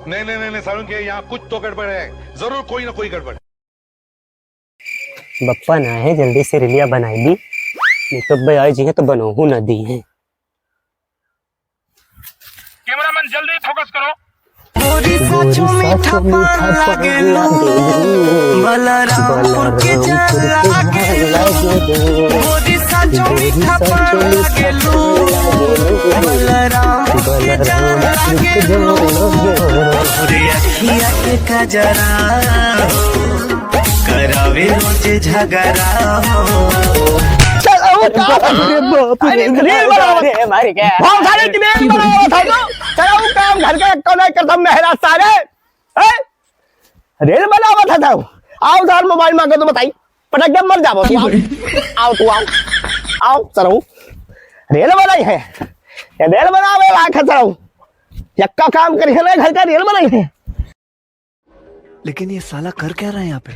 नहीं नहीं नहीं, नहीं सारुण के यहाँ कुछ तो गड़बड़ है, जरूर कोई ना कोई गड़बड़। बप्पा ना है, जल्दी से रिलिया बनाई दी, नहीं तो भाई आई जी है तो बनोहू न दी है। कैमरामैन जल्दी फोकस करो। गोरी साचो मीठा पान लागे लो, बलरामपुर के जान लागे लो। गोरी साचो मीठा पान लागे लो, बलरामपुर के जान लागे लो। रे अखिया के कजरा करावे रोज झगड़ा हो। रेल बनावा था आओ सर मोबाइल मांगे तो बताई पटक के मर जाओ। आओ तू आओ आओ चलो रेल बनाई है, रेल बनावे लाख चलो यक्का काम करी है ना, घर का रेल बनाई है। लेकिन ये साला कर क्या रहा है यहाँ पे?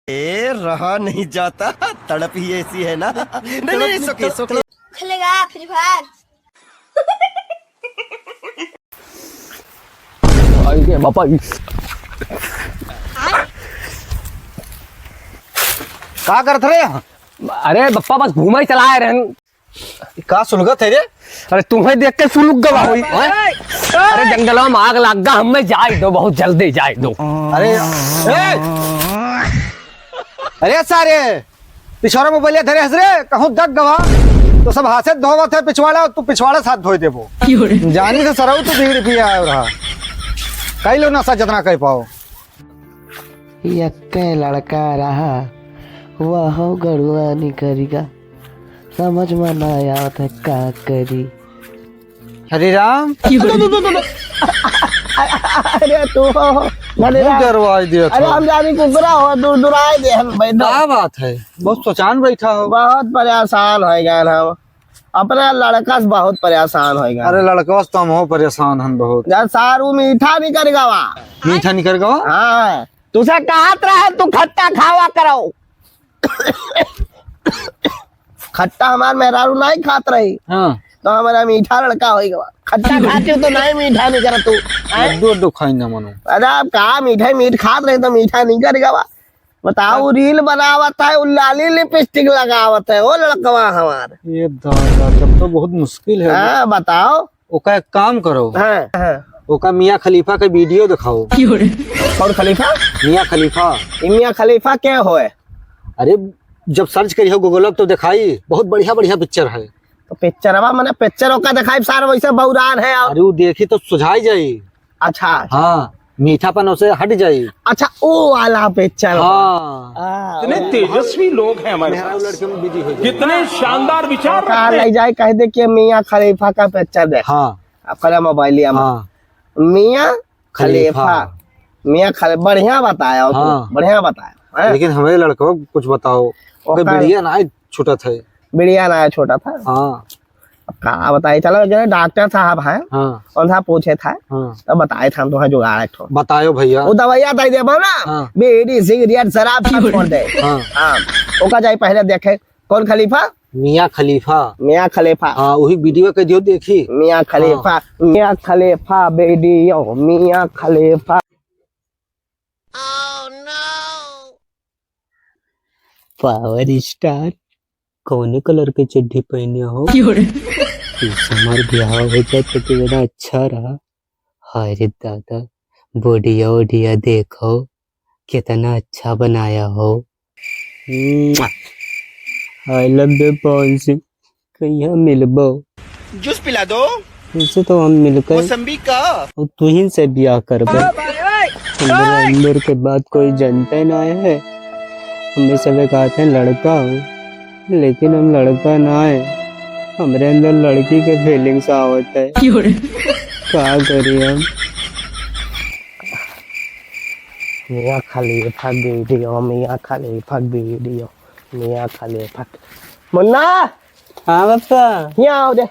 ए रहा नहीं जाता, तड़प ही ऐसी है ना। नहीं सोके खेलेगा फ्री फायर। बापा क्या करत रहे? अरे बप्पा बस घूमा ही चला रहे। का सुलगत है रे? अरे तुम्हें देख के सुलग गवा हुई। अरे जंगलों में आग लग गा, हमें जाए दो, बहुत जल्दी जाए दो। अरे अरे सारे पिछवाड़ा में बोलिए धरे हसरे कहूँ दग गवा तो सब हाथ से धोवत है पिछवाड़ा, तू पिछवाड़ा साथ धोई देबो। जानी से सरऊ तो बीड़ी पिया है रहा कई लो नशा जितना कह पाओ। यक्के लड़का रहा वह गड़ुआ नहीं करेगा, समझ में ना आया था का करी। हरे राम अरे तू डरवाई दिया अरे हम जानी कुकरा हो दूर दूर आए दे हम बैठो। क्या बात है, बहुत सोचान बैठा हो। बहुत परेशान हो गए हम अपने लड़का से, बहुत परेशान हो गए। अरे लड़का तो हम हो परेशान हम बहुत। यार सारू मीठा नहीं करेगा वहाँ, मीठा नहीं करेगा। हाँ तुझे कहत रहे तू खट्टा खावा करो। खट्टा हमारे मेहरारू नहीं खात रही, हाँ तो हमारा मीठा लड़का होगा। खट्टा खाते तो नहीं मीठा नहीं कर तू। लड्डू खाई ना मनो। अरे आप कहा मीठ खात रहे तो मीठा नहीं करेगा वा। बताओ रील बनावत है, लाली लिपस्टिक लगावत है वो लड़कवा हमारे। ये दादा तब तो बहुत मुश्किल है। हाँ बताओ। ओका एक काम करो, हाँ ओका मियाँ खलीफा का वीडियो दिखाओ। और खलीफा मियाँ खलीफा, मियाँ खलीफा क्या होए? अरे जब सर्च करी हो गूगल तो दिखाई, बहुत बढ़िया बढ़िया पिक्चर है। तो पिक्चरवा मैंने पिक्चरों का दिखाई सारा वैसे बहुरान है। अरे वो देखी तो सुझाई जाई। अच्छा हाँ मीठापन उसे हट जाई। अच्छा वो वाला पिक्चर। हाँ इतने तेजस्वी लोग हैं हमारे पास, लड़के में बिजी हो जाए। कितने शानदार विचार कहा रखते ले हैं। जाए कह दे कि मियाँ खलीफा का पिक्चर देख। हाँ आपका मोबाइल लिया हाँ मियाँ खलीफा। मियाँ खलीफा बढ़िया बताया हो, हाँ। बढ़िया बताया है? लेकिन हमें लड़कों को कुछ बताओ, बढ़िया ना छूटा था। बढ़िया ना छोटा था। हाँ कहा बताइए, चलो जो डॉक्टर साहब है हाँ उनसे पूछे था हाँ तो बताए थे हम तो जुगाड़ एक ठो। बतायो भैया। वो दवाइया दे दे ना, हाँ। बीड़ी सिगरेट शराब सब छोड़ दे। हाँ हाँ ओका जाए पहले देखे कौन खलीफा? मियाँ खलीफा। मियाँ खलीफा। हाँ वही वीडियो के दियो देखी। मियाँ खलीफा, मियाँ खलीफा वीडियो, मियाँ खलीफा। पावर स्टार कौन कलर के चड्डी पहने हो? हमारे ब्याह हो जाए तो कितना अच्छा रहा। हाय रे दादा बोडिया ओडिया देखो कितना अच्छा बनाया हो। आई लव यू पॉन्सी, कहीं मिलबो? जूस पिला दो, इसे तो हम मिलकर मौसम्बी का और तू ही से ब्याह करबो। अंदर के बाद कोई जनता ना है। हमें सब कहते हैं लड़का हूँ, लेकिन हम लड़का ना है, हमारे अंदर लड़की के फीलिंग्स आवत है। क्या करिए हम? मियाँ खलीफा वीडियो, मियाँ खलीफा वीडियो, मियाँ खलीफा। मुन्ना हाँ पापा यहाँ आओ दे।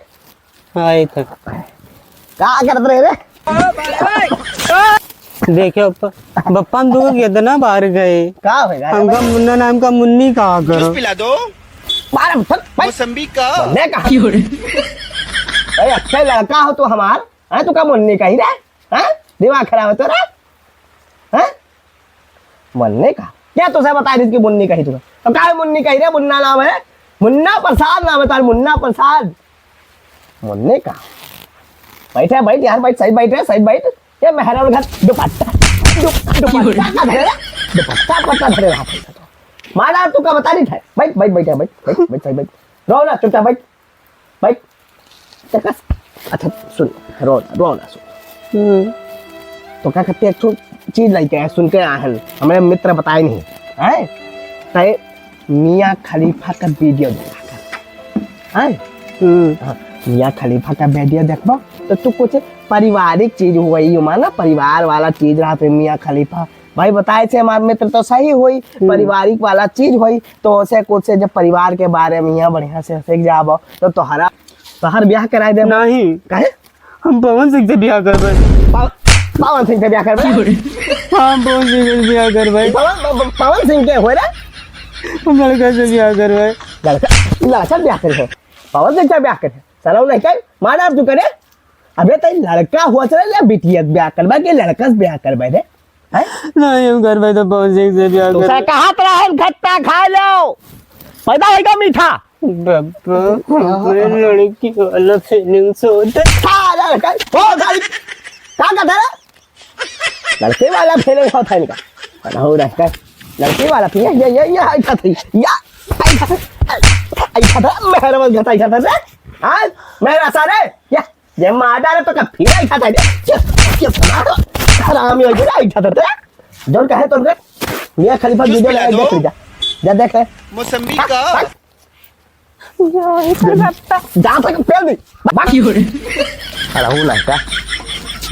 आए था। क्या करते रहे रे? देखो बप्पा हम लोग कितना बाहर गए। क्या होगा? हमका मुन्ना नाम का मुन्नी कहा करो। जूस पिला दो, मौसम्बी का। अरे अच्छे लड़का हो तू हमार है, तू का मुन्नी कही रे? हैं? दिमाग खराब है तेरा, हैं? मुन्ने का क्या तुझे बता रही थी कि मुन्नी कही तुझे? तो क्या मुन्नी कही रे? मुन्ना नाम है, मुन्ना प्रसाद नाम है तार, मुन्ना प्रसाद। मुन्ने का बैठ है, बैठ यार, बैठ, सही बैठ है, सही बैठ। ये मेहरान घर दुपट्टा दुपट्टा का धरे, दुपट्टा पट्टा धरे रहा था। माना तू का बता रही था, बैठ बैठ बैठ बैठ बैठ बैठ सही बैठ, रो ना चुपचाप बैठ बैठ। चकस अच्छा सुन, रो ना सुन। तो क्या करते एक चीज लेके आए, सुन के आए हैं, हमारे मित्र बताए नहीं है, तय मियाँ खलीफा का वीडियो देखा है, मियाँ खलीफा का वीडियो देखबो तो तू कुछ पारिवारिक चीज हुई माना, परिवार वाला चीज रहा पे मियाँ खलीफा भाई बताए थे हमारे मित्र, तो सही हुई, पारिवारिक वाला चीज हुई तो उसे कुछ से जब परिवार के बारे में यहाँ बढ़िया से सीख जाबो तो तोहर ब्याह कराए दे। नहीं, कहे हम पवन सिंह से ब्याह करबे। पवन सिंह से ब्याह करबे? हम पवन सिंह से ब्याह करबे। पवन सिंह के होए रे? हम लड़का से ब्याह करबे। लड़का ब्याह करे, पवन सिंह से ब्याह करे, साला नहीं कर माना तू करे। अबे तो लड़का हुआ चले बिटिया ब्याह करबे कि लड़का से ब्याह करबे रे? नहीं हम करबे तो पवन सिंह से ब्याह तो करबे। कहा तरह है खट्टा खा लो, पैदा होगा मीठा। लड़की वाला फीलिंग सोते लड़का हो गाड़ी क्या कहता है? लड़के वाला फीलिंग होता है इनका, हो रहा है लड़के वाला फीलिंग। ये ऐसा थी या ऐसा था मेरा बस घटा ऐसा था रे, हां मेरा सारे ये मादा रे तो का फिर ऐसा था रे, हरामी हो गया ऐसा था रे। जोर कहे तो रे मियां खलीफा वीडियो लगा देख जा देख मौसमी का जा तक फेल दी बाकी हो रे। अरे वो लड़का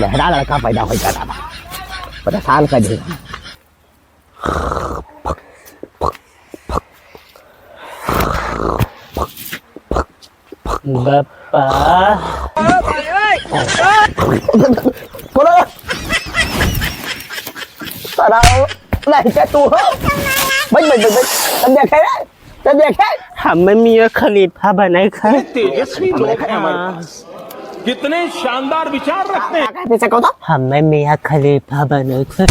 लहरा लड़का पैदा हो जाता था, परेशान कर देगा। बापा बोलो नहीं क्या तू हो? तब देखे रे, तब देखे हमें मियाँ खलीफा बनाए खाए। तेजस्वी लोग हैं हमारे पास, कितने शानदार विचार रखते हैं। पीछे कहो तो हमें मियाँ खलीफा बनाए खाए।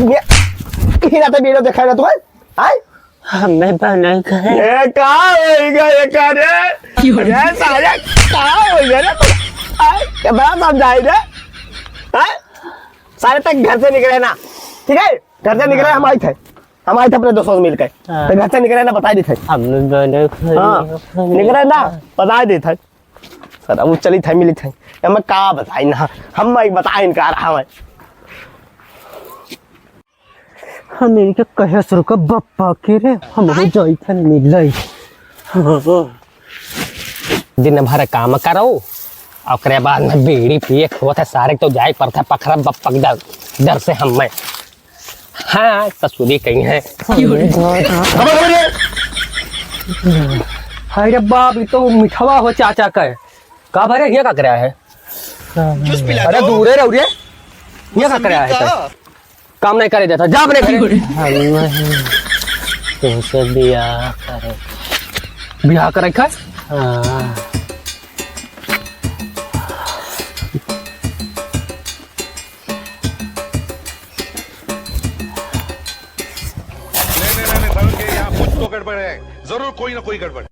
ये हीरा तो वीडियो देखा रहा तुम्हें, आए हमें बनाए खाए। ये कहाँ होएगा ये करे? ये सारे कहाँ होएगा रे? आए क्या बड़ा समझाई रे? आए सारे तक घर से निकले ना, ठीक है? घर से निकले हम आए थे अपने दोस्तों से मिलकर, तो घर से निकले ना बता दी थे, हमें बनाए खाए। हाँ निकले ना बता दी थे सर, वो चली थे मिली थे, मैं कहा बताई ना, हम बताए इनका रहा है। अमेरिका कहे सर का बप्पा के रे हम हो जाई था मिल दिन भर काम करो और बाद में बीड़ी पिए खोत है सारे तो जाए पड़ता पखरा बपक डर से हम मैं। हाँ ससुरी कहीं है। अरे बाप ये तो मिठवा हो चाचा का है। का भरे ये का कर रहा है? अरे दूरे रहो रे, ये का कर रहा है? काम नहीं करे देता, जा अपने तुमसे ब्याह करे का। हाँ नहीं, यहाँ कुछ तो गड़बड़ है, जरूर कोई ना कोई गड़बड़ है।